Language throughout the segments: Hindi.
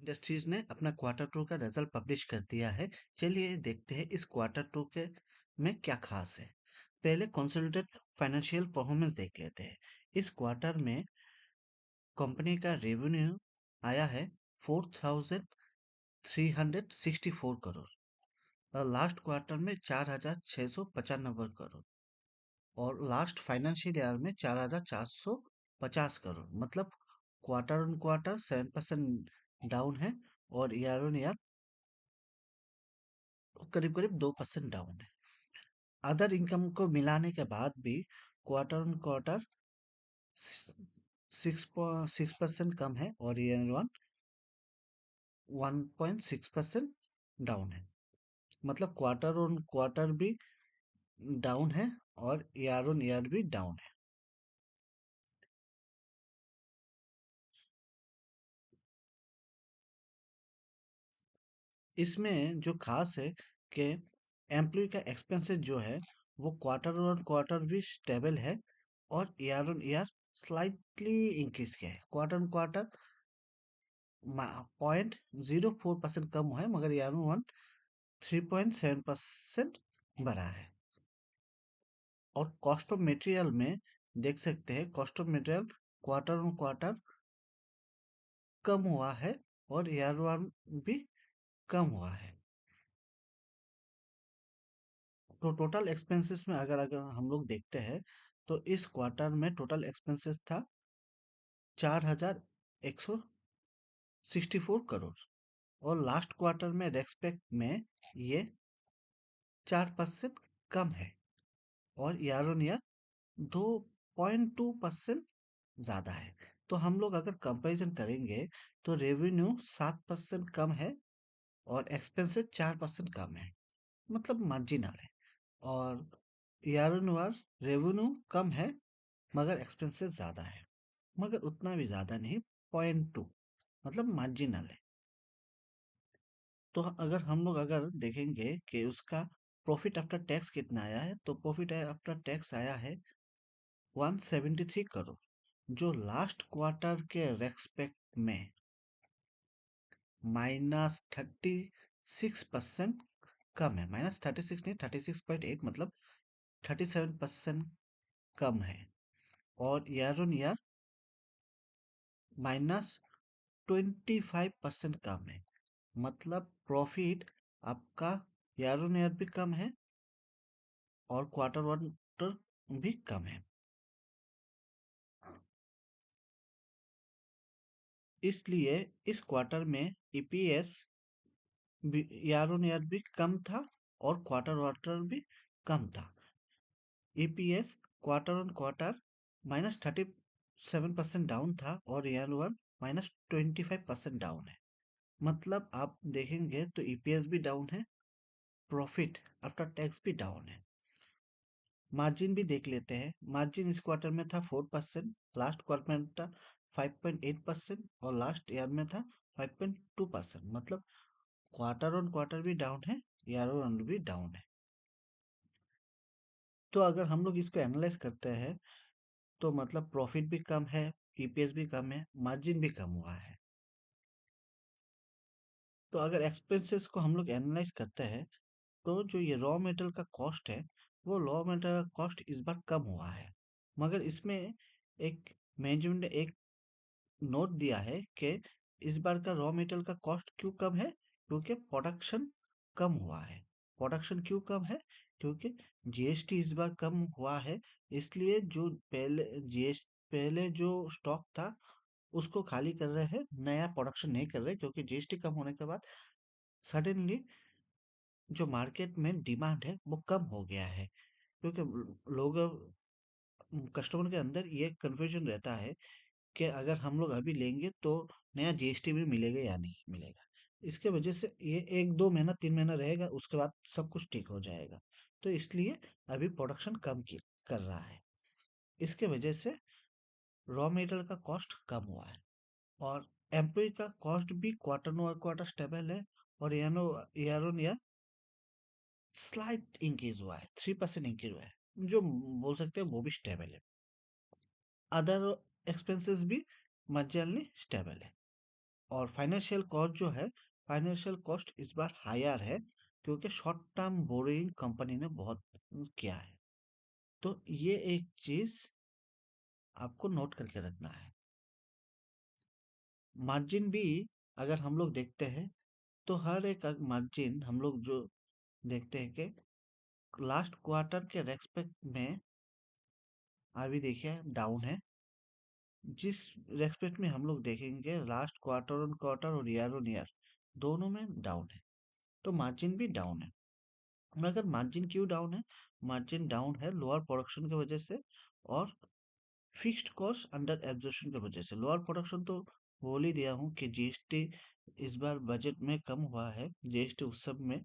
इंडस्ट्रीज ने अपना क्वार्टर टू का रिजल्ट पब्लिश कर दिया है। चलिए देखते हैं इस क्वार्टर टू के में क्या खास है। पहले कंसोलिडेटेड फाइनेंशियल परफॉर्मेंस देख लेते हैं। इस क्वार्टर में कंपनी का रेवेन्यू आया है 4,364 करोड़ और लास्ट क्वार्टर में 4,695 करोड़ और लास्ट फाइनेंशियल ईयर में 4,450 करोड़। मतलब क्वार्टर ऑन क्वार्टर 7% डाउन है और ईयर ऑन ईयर करीब करीब 2% डाउन है। अदर इनकम को मिलाने के बाद भी क्वार्टर ऑन क्वार्टर 6% कम है और ईयर वन 1.6% डाउन है। मतलब क्वार्टर ऑन क्वार्टर भी डाउन है और ईयर ऑन ईयर भी डाउन है। इसमें जो खास है कि एम्प्लॉय का एक्सपेंसेस जो है वो क्वार्टर ऑन क्वार्टर भी स्टेबल है और year on year slightly increase किया है। क्वार्टर ऑन क्वार्टर 0.04% कम हुआ है मगर ईयर ऑन वन 3.7% बढ़ा है। और कॉस्ट ऑफ मटेरियल में देख सकते हैं cost of material quarter on quarter कम हुआ है और ईयर वन भी कम हुआ है। तो टोटल एक्सपेंसेस में अगर अगर हम लोग देखते हैं तो इस क्वार्टर में टोटल एक्सपेंसेस था 4,164 करोड़ और लास्ट क्वार्टर में रेस्पेक्ट में ये 4% कम है और ईयर ऑन ईयर 2.2% ज़्यादा है। तो हम लोग अगर कंपैरिजन करेंगे तो रेवेन्यू 7% कम है और एक्सपेंसेस 4% कम है। मतलब मार्जिनल है। और ईयर ऑन ईयर रेवेन्यू कम है मगर एक्सपेंसेस ज़्यादा है मगर उतना भी ज़्यादा नहीं 0.2 मतलब मार्जिनल है। तो अगर हम लोग अगर देखेंगे कि उसका प्रॉफिट आफ्टर टैक्स कितना आया है तो प्रॉफिट आफ्टर टैक्स आया है 173 करोड़ जो लास्ट क्वार्टर के रेस्पेक्ट में -36% कम है। -36 नहीं 36.8 मतलब 37% कम है और ईयर ऑन ईयर -25% कम है। मतलब प्रॉफिट आपका ईयर ऑन ईयर भी कम है और क्वार्टर वन भी कम है। इसलिए इस क्वार्टर में ईपीएस ईयर ऑन ईयर भी कम था और क्वार्टर वाटर भी कम था। EPS quarter on quarter -37% down था और ईयर वन -25% डाउन है। मतलब आप देखेंगे तो ईपीएस भी डाउन है, प्रॉफिट आफ्टर टैक्स भी डाउन है। मार्जिन भी देख लेते हैं। मार्जिन इस क्वार्टर में था 4%, लास्ट क्वार्टर में था 5.8% और लास्ट ईयर में था 5.2%। मतलब क्वार्टर ऑन क्वार्टर भी डाउन है, ईयर ऑन भी डाउन है। तो अगर हम लोग इसको एनालाइज करते हैं तो मतलब प्रॉफिट भी कम है, ईपीएस भी कम है, मार्जिन भी कम हुआ है। तो अगर एक्सपेंसेस को हम लोग एनालाइज करते हैं तो जो ये रॉ मेटेरियल का कॉस्ट है वो रॉ मेटेरियल का कॉस्ट इस बार कम हुआ है। मगर इसमें एक मैनेजमेंट ने एक नोट दिया है कि इस बार का रॉ मेटेरियल का कॉस्ट क्यों कम है क्योंकि प्रोडक्शन कम हुआ है। प्रोडक्शन क्यों कम है क्योंकि जीएसटी इस बार कम हुआ है। इसलिए जो पहले जो स्टॉक था उसको खाली कर रहे हैं, नया प्रोडक्शन नहीं कर रहे क्योंकि जीएसटी कम होने के बाद सडनली जो मार्केट में डिमांड है वो कम हो गया है। क्योंकि लोग कस्टमर के अंदर ये कंफ्यूजन रहता है कि अगर हम लोग अभी लेंगे तो नया जीएसटी भी मिलेगा या नहीं मिलेगा। इसके वजह से ये 1-2 महीना 3 महीना रहेगा उसके बाद सब कुछ ठीक हो जाएगा। तो इसलिए अभी प्रोडक्शन कम कर रहा है। इसके वजह से रॉ मटेरियल का कॉस्ट कम हुआ है और एम्प्लॉय का कॉस्ट भी क्वार्टर ऑन क्वार्टर स्टेबल है और year on year slight increase हुआ है, 3% इंक्रीज हुआ है जो बोल सकते हैं वो भी स्टेबल है। अदर एक्सपेंसेस भी मार्जिनली स्टेबल है। और फाइनेंशियल कॉस्ट जो है, फाइनेंशियल कॉस्ट इस बार हायर है क्योंकि शॉर्ट टर्म बोरोइंग कंपनी ने बहुत किया है। तो ये एक चीज आपको नोट करके रखना है। मार्जिन भी अगर हम लोग देखते हैं तो हर एक मार्जिन हम लोग जो देखते हैं कि लास्ट क्वार्टर के रेस्पेक्ट में अभी देखिए डाउन है। जिस रेस्पेक्ट में हम लोग देखेंगे लास्ट क्वार्टर ऑन क्वार्टर और ईयर ऑन ईयर दोनों में डाउन है, तो मार्जिन भी डाउन है। मगर मार्जिन क्यों डाउन है? मार्जिन डाउन है लोअर प्रोडक्शन की वजह से और फिक्स्ड कॉस्ट अंडर एब्जॉर्प्शन की वजह से। लोअर प्रोडक्शन तो बोल ही दिया हूँ कि जीएसटी इस बार बजट में कम हुआ है, जीएसटी उत्सव में,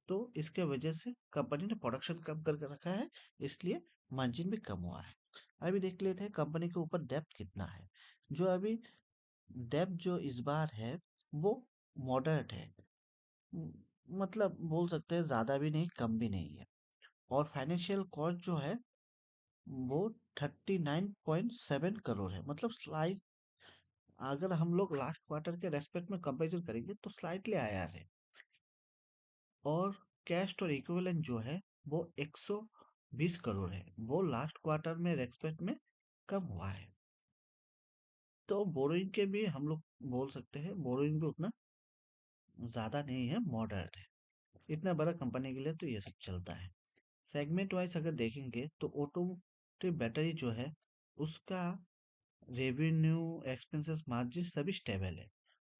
तो इसके वजह से कंपनी ने प्रोडक्शन कम करके रखा है, इसलिए मार्जिन भी कम हुआ है। अभी देख लेते हैं कंपनी के ऊपर डेब्ट कितना है। जो अभी डेब्ट जो इस बार है वो मॉडरेट है, म- मतलब बोल सकते हैं ज्यादा भी नहीं कम भी नहीं है। और फाइनेंशियल कॉस्ट जो है वो 39.7 करोड़ है, मतलब स्लाइट, अगर हम लोग लास्ट क्वार्टर के रेस्पेक्ट में कंपेरिजन करेंगे तो स्लाइटली आया है। और कैश और इक्विवेलेंट जो है वो 120 करोड़ है, वो लास्ट क्वार्टर में रेस्पेक्ट में कम हुआ है। तो बोरोइंग के भी हम लोग बोल सकते हैं बोरोइंग भी उतना ज्यादा नहीं है, मॉडरेट है। इतना बड़ा कंपनी के लिए तो ये सब चलता है। सेगमेंट वाइज अगर देखेंगे तो ऑटोमोटिव बैटरी जो है उसका रेवेन्यू, एक्सपेंसेस, मार्जिन सभी स्टेबल है।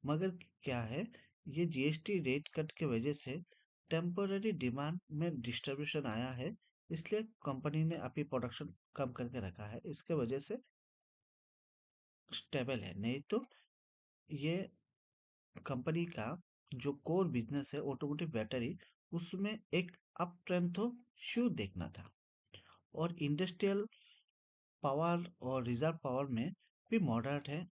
मगर क्या है, ये जीएसटी रेट कट के वजह से टेम्पररी डिमांड में डिस्ट्रीब्यूशन आया है, इसलिए कंपनी ने अभी प्रोडक्शन कम करके रखा है, इसके वजह से स्टेबल है। नहीं तो ये कंपनी का जो कोर बिजनेस है ऑटोमोटिव बैटरी, उसमें एक अप ट्रेंड तो श्योर देखना था। और इंडस्ट्रियल पावर और रिजर्व पावर में भी मॉडरेट है।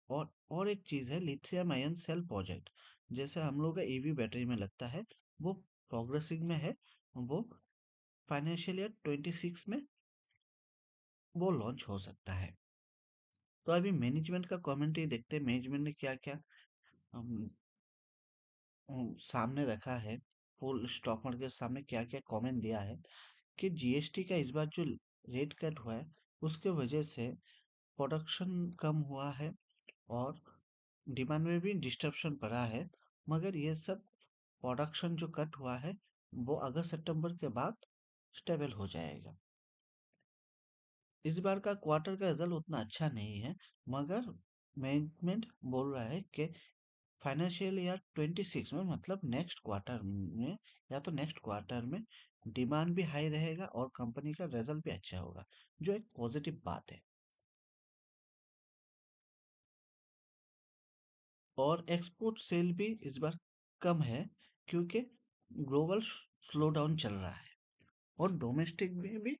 और एक चीज है लिथियम आयन सेल प्रोजेक्ट, जैसे हम लोग का ईवी बैटरी में लगता है, वो प्रोग्रेसिंग में है। वो फाइनेंशियल ईयर 26 में वो लॉन्च हो सकता है। तो अभी मैनेजमेंट का कमेंट्री देखते हैं, मैनेजमेंट ने क्या क्या सामने रखा है, फुल स्टॉक मार्केट के सामने क्या क्या कमेंट दिया है कि जीएसटी का इस बार जो रेट कट हुआ है उसके वजह से प्रोडक्शन कम हुआ है और डिमांड में भी डिस्टरप्शन पड़ा है। मगर ये सब प्रोडक्शन जो कट हुआ है वो अगस्त सितंबर के बाद स्टेबल हो जाएगा। इस बार का क्वार्टर का रिजल्ट उतना अच्छा नहीं है, मगर मैनेजमेंट बोल रहा है कि फाइनेंशियल ईयर 26 में, मतलब नेक्स्ट क्वार्टर में, या तो नेक्स्ट क्वार्टर में डिमांड भी हाई रहेगा और कंपनी का रिजल्ट भी अच्छा होगा, जो एक पॉजिटिव बात है। और एक्सपोर्ट सेल भी इस बार कम है क्योंकि ग्लोबल स्लो डाउन चल रहा है। और डोमेस्टिक में भी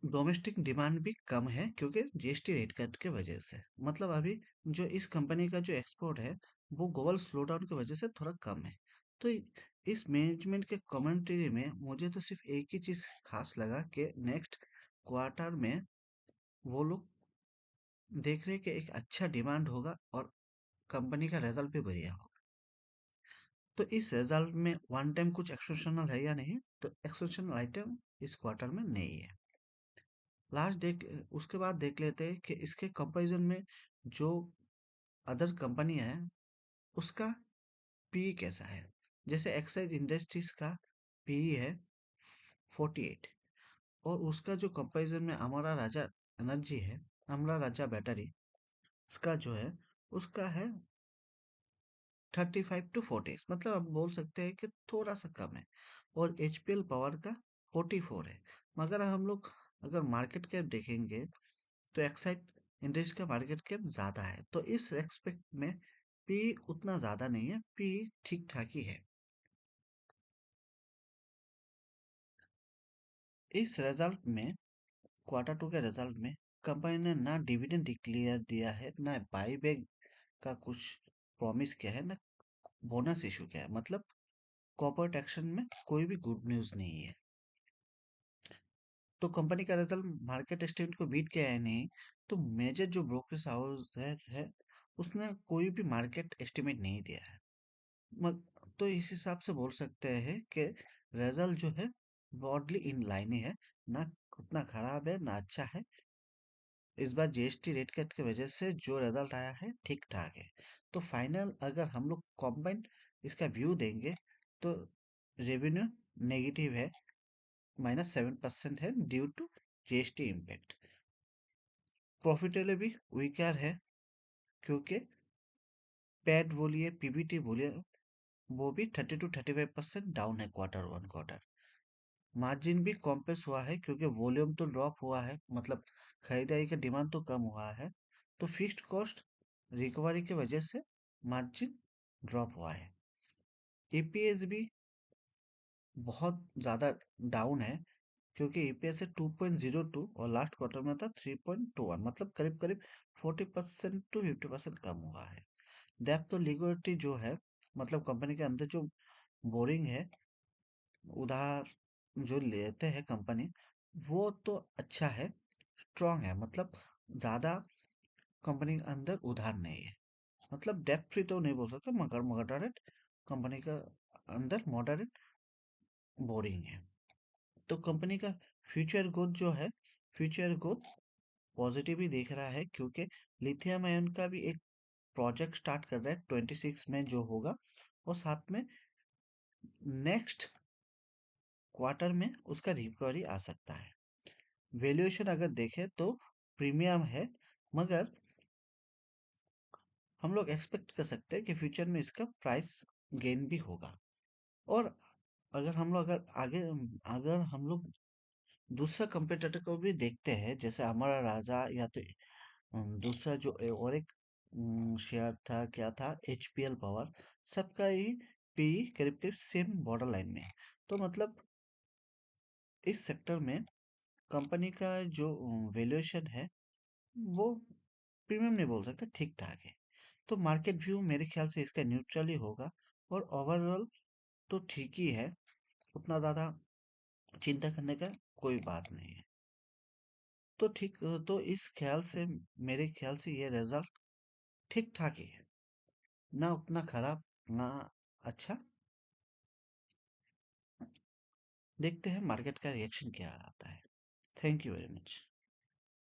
डोमेस्टिक डिमांड भी कम है क्योंकि जीएसटी रेट कट के वजह से, मतलब अभी जो इस कंपनी का जो एक्सपोर्ट है वो ग्लोबल स्लो डाउन की वजह से थोड़ा कम है। तो इस मैनेजमेंट के कमेंट्री में मुझे तो सिर्फ एक ही चीज खास लगा कि नेक्स्ट क्वार्टर में वो लोग देख रहे हैं कि एक अच्छा डिमांड होगा और कंपनी का रिजल्ट भी बढ़िया होगा। तो इस रिजल्ट में वन टाइम कुछ एक्सेप्शनल है या नहीं, तो एक्सेप्शनल आइटम इस क्वार्टर में नहीं है। लास्ट देख उसके बाद देख लेते हैं कि इसके कंपैरिजन में जो अदर कंपनी है उसका पी कैसा है। जैसे एक्साइज इंडस्ट्रीज का पी है 48, और उसका जो कंपैरिजन में अमरा राजा एनर्जी है, अमरा राजा बैटरी, उसका जो है उसका है 35 to 40, मतलब आप बोल सकते हैं कि थोड़ा सा कम है। और एचपीएल पावर का 44 है। मगर हम लोग अगर मार्केट कैप देखेंगे तो एक्साइड इंडस्ट्री का मार्केट कैप ज़्यादा है, तो इस एक्सपेक्ट में पी उतना ज़्यादा नहीं है, पी ठीक ठाक ही है। इस रिजल्ट में, क्वार्टर टू के रिजल्ट में, कंपनी ने ना डिविडेंड डिक्लेयर दिया है, ना बाईबैक का कुछ प्रॉमिस किया है, ना बोनस इशू किया है, मतलब कॉर्पोरेट एक्शन में कोई भी गुड न्यूज़ नहीं है। तो कंपनी का रिजल्ट मार्केट एस्टिमेट को बीट किया है नहीं, तो मेजर जो ब्रोकरेज हाउस है उसने कोई भी मार्केट एस्टिमेट नहीं दिया है। मग तो इस हिसाब से बोल सकते हैं कि रिजल्ट जो है ब्रॉडली इन लाइन ही है, ना उतना खराब है ना अच्छा है। इस बार जीएसटी रेट कट की वजह से जो रिजल्ट आया है ठीक ठाक है। तो फाइनल अगर हम लोग कॉम्बाइंड इसका व्यू देंगे तो रेवेन्यू नेगेटिव है, -7% है due to GST impact. Profitable भी वीकर है क्योंकि पैट बोलिए पीबीटी बोलिए वो भी 30 to 35% डाउन है क्वार्टर वन क्वार्टर। मार्जिन भी कॉम्प्रेस हुआ है क्योंकि वॉल्यूम तो ड्रॉप हुआ है, मतलब खरीदारी का डिमांड तो कम हुआ है, तो फिक्स्ड कॉस्ट रिकवरी की वजह से मार्जिन ड्रॉप हुआ है। ईपीएस भी बहुत ज़्यादा डाउन है क्योंकि ईपीएस है 2.02 और लास्ट क्वार्टर में था 3.21, मतलब करीब करीब 40% to 50% कम हुआ है। डेप्थ और लिक्विडिटी जो है, मतलब कंपनी के अंदर जो बोरिंग है, उधार जो लेते हैं कंपनी, वो तो अच्छा है, स्ट्रांग है, मतलब ज़्यादा कंपनी के अंदर उधार नहीं है, मतलब डेप्थ फ्री तो नहीं बोल सकता मगर मॉडरेट कंपनी का अंदर मॉडरेट बोरिंग है। तो कंपनी का फ्यूचर ग्रोथ जो है, फ्यूचर ग्रोथ पॉजिटिव ही देख रहा है क्योंकि लिथियम आयन का भी एक प्रोजेक्ट स्टार्ट कर रहा है 26 में जो होगा, और साथ में नेक्स्ट क्वार्टर में उसका रिकवरी आ सकता है। वैल्यूएशन अगर देखें तो प्रीमियम है, मगर हम लोग एक्सपेक्ट कर सकते हैं कि फ्यूचर में इसका प्राइस गेन भी होगा। और अगर हम लोग दूसरा कंपेटिटर को भी देखते हैं, जैसे हमारा राजा या तो दूसरा जो और एक शेयर था, क्या था, एचपीएल पावर, सबका ही पी करीब करीब सेम बॉर्डर लाइन में है। तो मतलब इस सेक्टर में कंपनी का जो वैल्यूएशन है वो प्रीमियम नहीं बोल सकते, ठीक ठाक है। तो मार्केट व्यू मेरे ख्याल से इसका न्यूट्रल ही होगा, और ओवरऑल तो ठीक ही है, उतना ज़्यादा चिंता करने का कोई बात नहीं है। तो ठीक, तो इस ख्याल से मेरे ख्याल से ये रिजल्ट ठीक ठाक ही है, ना उतना खराब ना अच्छा। देखते हैं मार्केट का रिएक्शन क्या आता है। Thank you very much.